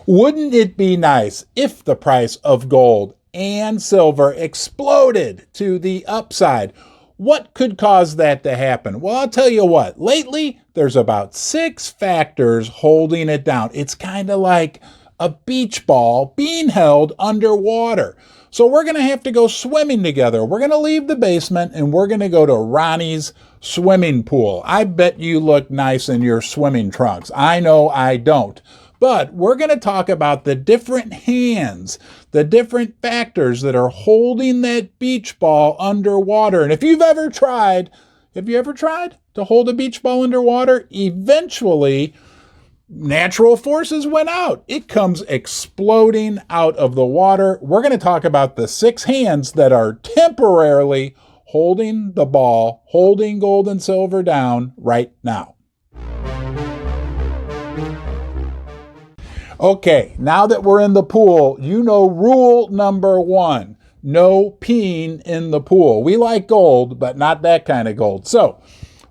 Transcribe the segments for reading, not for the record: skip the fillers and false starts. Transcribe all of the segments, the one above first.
Wouldn't it be nice if the price of gold and silver exploded to the upside? What could cause that to happen? Well, I'll tell you what. Lately, there's about 6 factors holding it down. It's kind of like a beach ball being held underwater. So we're going to have to go swimming together. We're going to leave the basement and we're going to go to Ronnie's swimming pool. I bet you look nice in your swimming trunks. I know I don't. But we're going to talk about the different hands, the different factors that are holding that beach ball underwater. And if you've ever tried, to hold a beach ball underwater? Eventually, natural forces went out. It comes exploding out of the water. We're going to talk about the 6 hands that are temporarily holding the ball, holding gold and silver down right now. Okay, now that we're in the pool, you know rule number 1, no peeing in the pool. We like gold, but not that kind of gold. So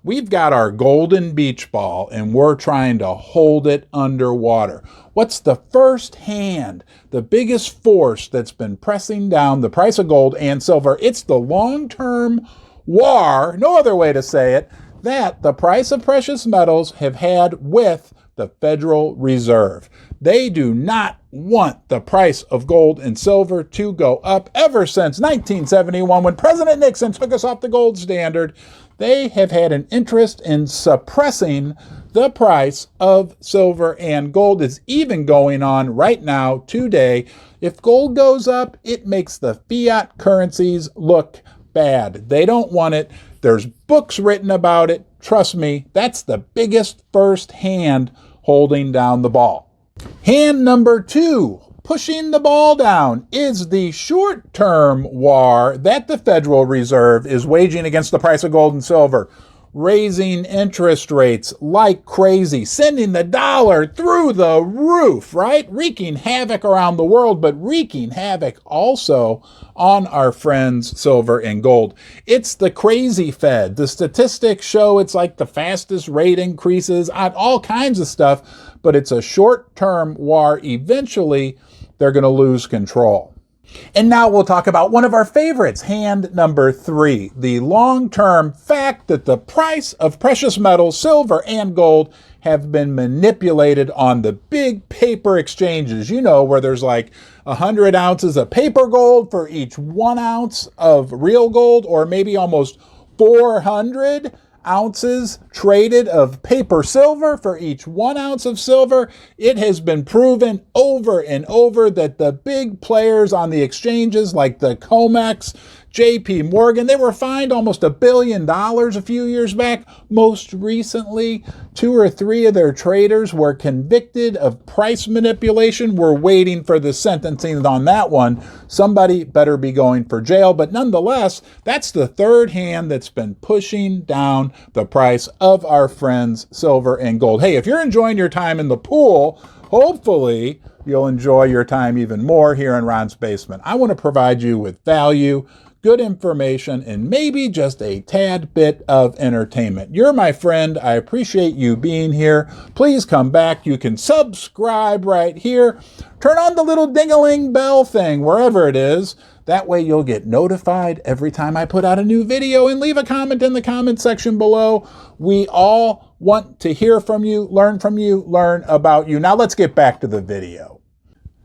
we've got our golden beach ball and we're trying to hold it underwater. What's the first hand, the biggest force that's been pressing down the price of gold and silver? It's the long-term war, no other way to say it, that the price of precious metals have had with the Federal Reserve. They do not want the price of gold and silver to go up. Ever since 1971, when President Nixon took us off the gold standard, they have had an interest in suppressing the price of silver and gold. Is even going on right now, today. If gold goes up, it makes the fiat currencies look bad. They don't want it. There's books written about it. Trust me, that's the biggest first hand holding down the ball. Hand number 2, pushing the ball down, is the short-term war that the Federal Reserve is waging against the price of gold and silver, raising interest rates like crazy, sending the dollar through the roof, right? Wreaking havoc around the world, but wreaking havoc also on our friends silver and gold. It's the crazy Fed. The statistics show it's like the fastest rate increases on all kinds of stuff, but it's a short-term war. Eventually, they're going to lose control. And now we'll talk about one of our favorites, hand number 3, the long-term fact that the price of precious metals, silver and gold, have been manipulated on the big paper exchanges, you know, where there's like 100 ounces of paper gold for each 1 ounce of real gold, or maybe almost 400 ounces traded of paper silver for each 1 ounce of silver. It has been proven over and over that the big players on the exchanges like the Comex, JP Morgan, they were fined almost $1 billion a few years back. Most recently, 2 or 3 of their traders were convicted of price manipulation. We're waiting for the sentencing on that one. Somebody better be going for jail. But nonetheless, that's the third hand that's been pushing down the price of our friends silver and gold. Hey, if you're enjoying your time in the pool, hopefully you'll enjoy your time even more here in Ron's Basement. I want to provide you with value, good information, and maybe just a tad bit of entertainment. You're my friend. I appreciate you being here. Please come back. You can subscribe right here. Turn on the little ding-a-ling bell thing, wherever it is. That way you'll get notified every time I put out a new video, and leave a comment in the comment section below. We all want to hear from you, learn about you. Now let's get back to the video.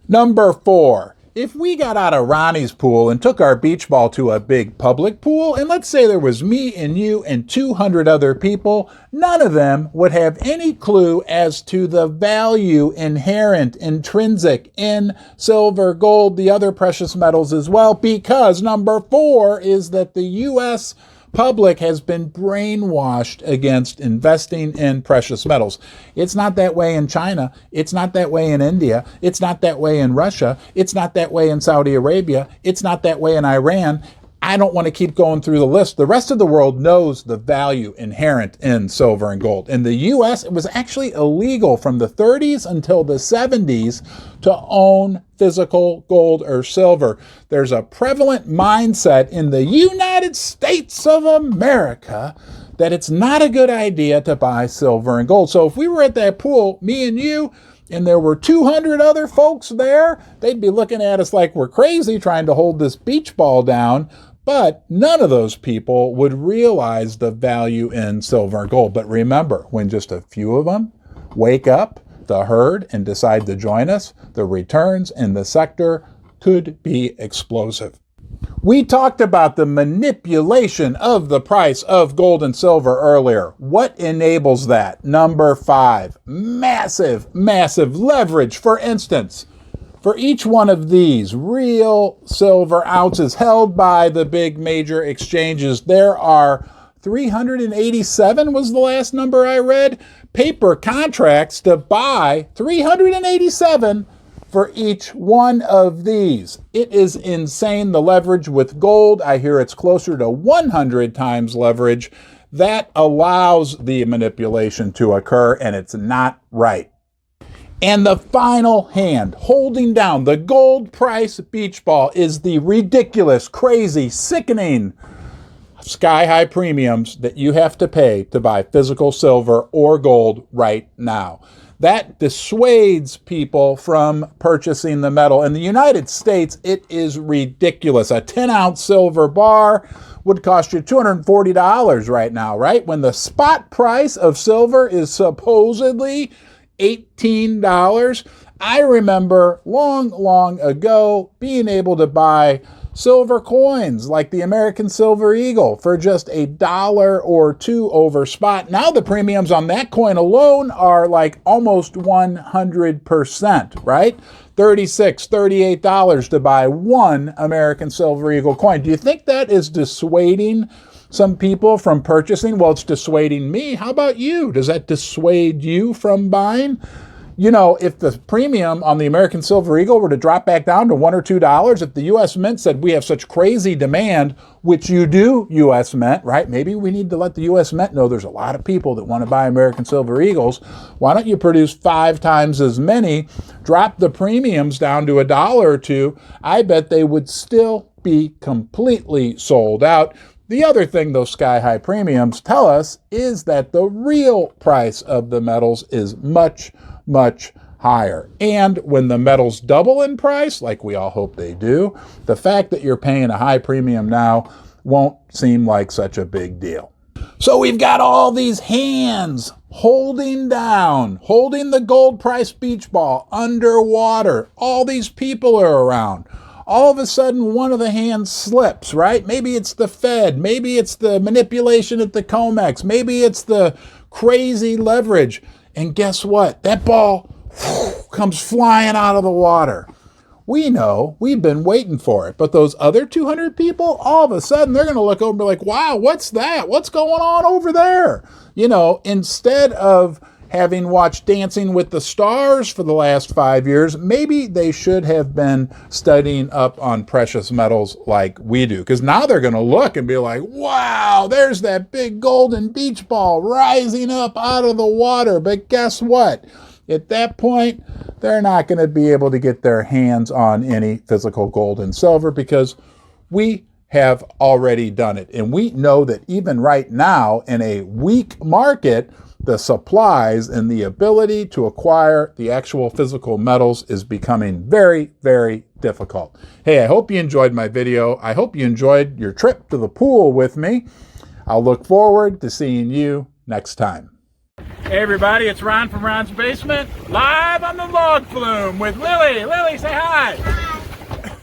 Number 4. If we got out of Ronnie's pool and took our beach ball to a big public pool, and let's say there was me and you and 200 other people, none of them would have any clue as to the value inherent, intrinsic in silver, gold, the other precious metals as well, because number 4 is that the U.S. public has been brainwashed against investing in precious metals. It's not that way in China. It's not that way in India. It's not that way in Russia. It's not that way in Saudi Arabia. It's not that way in Iran. I don't want to keep going through the list. The rest of the world knows the value inherent in silver and gold. In the U.S., it was actually illegal from the 30s until the 70s to own physical gold or silver. There's a prevalent mindset in the United States of America that it's not a good idea to buy silver and gold. So if we were at that pool, me and you, and there were 200 other folks there, they'd be looking at us like we're crazy trying to hold this beach ball down. But none of those people would realize the value in silver and gold. But remember, when just a few of them wake up the herd and decide to join us, the returns in the sector could be explosive. We talked about the manipulation of the price of gold and silver earlier. What enables that? Number 5, massive leverage. For instance, for each one of these real silver ounces held by the big major exchanges, there are 387 was the last number I read, paper contracts to buy 387 for each one of these. It is insane, the leverage with gold. I hear it's closer to 100 times leverage. That allows the manipulation to occur, and it's not right. And the final hand holding down the gold price beach ball is the ridiculous, crazy, sickening, sky-high premiums that you have to pay to buy physical silver or gold right now. That dissuades people from purchasing the metal. In the United States, it is ridiculous. A 10-ounce silver bar would cost you $240 right now, right? When the spot price of silver is supposedly $18. I remember long ago being able to buy silver coins like the American Silver Eagle for just $1 or $2 over spot. Now the premiums on that coin alone are like almost 100%, right? $36, $38 to buy one American Silver Eagle coin. Do you think that is dissuading some people from purchasing? Well, it's dissuading me. How about you? Does that dissuade you from buying? You know, if the premium on the American Silver Eagle were to drop back down to $1 or $2, if the U.S. Mint said we have such crazy demand, which you do, U.S. Mint, right? Maybe we need to let the U.S. Mint know there's a lot of people that want to buy American Silver Eagles. Why don't you produce 5 times as many, drop the premiums down to $1 or $2? I bet they would still be completely sold out. The other thing those sky-high premiums tell us is that the real price of the metals is much higher. And when the metals double in price, like we all hope they do, the fact that you're paying a high premium now won't seem like such a big deal. So we've got all these hands holding the gold price beach ball underwater. All these people are around. All of a sudden, one of the hands slips, right? Maybe it's the Fed. Maybe it's the manipulation at the Comex. Maybe it's the crazy leverage. And guess what? That ball comes flying out of the water. We know, we've been waiting for it. But those other 200 people, all of a sudden, they're going to look over and be like, wow, what's that? What's going on over there? You know, instead of having watched Dancing with the Stars for the last 5 years, maybe they should have been studying up on precious metals like we do. Because now they're going to look and be like, wow, there's that big golden beach ball rising up out of the water. But guess what? At that point, they're not going to be able to get their hands on any physical gold and silver because we have already done it. And we know that even right now, in a weak market, the supplies and the ability to acquire the actual physical metals is becoming very difficult. Hey, I hope you enjoyed my video. I hope you enjoyed your trip to the pool with me. I'll look forward to seeing you next time. Hey everybody, it's Ron from Ron's Basement, live on the log flume with Lily. Lily, say hi. Hi.